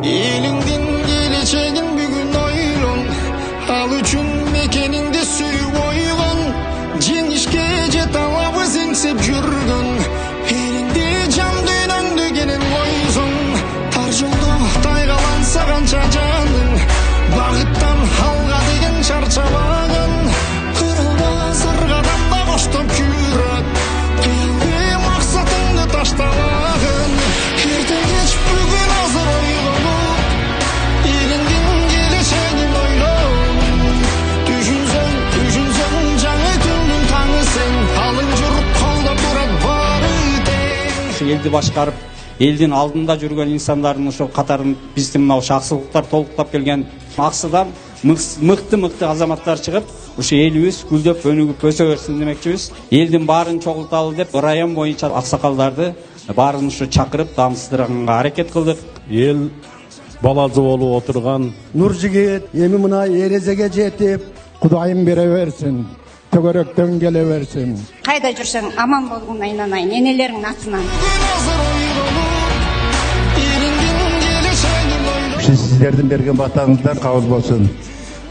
Elingden geleceğin bugün oylon, al üçün mekeningde suyup oygon, jеңишке жете алабы сеңсеп жүргөн, элиңде жан дүйнөңдү келен койсоң, тар жолдо тайгаланса канча жаның, багыттан алга деген чарчабагын, кырылба сыргадан да коштоп жүрөт, кыялды максатыңды таштабагын, эртең кеч бүгүн азыр ойлонуп, элиңдин келечегин ойлон, түшүнсөң жаңы күндүн таңы сен, алың журуп колдоп турат баары тең. Елді башқарып, елдин алдында жүрген инсандардын ошол катарын биздин мына аксылыктар толуктап келген аксыдан мыкты азаматтар чыгып, ушу элибиз гүлдөп өнүгүп өсө берсин демекчибиз. Элдин баарын чогулталы деп район боюнча аксакалдарды баарын ушу чакырып дамсыздырганга аракет кылдык. Ел балазы болуп отурган Нуржигит эми мына эрезеге жетип, Кудайым бере берсин, төгөрөктөн келе берсин. Кайда жүрсөң аман болгуна инанайын, энелериңдин атынан. Сиздердин берген батаңыздар кабыл болсун.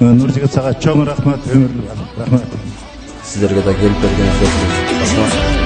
Нуржигит сага чоң рахмат, өмүрлүк рахмат. Сиздерге да келип бергениңизге рахмат.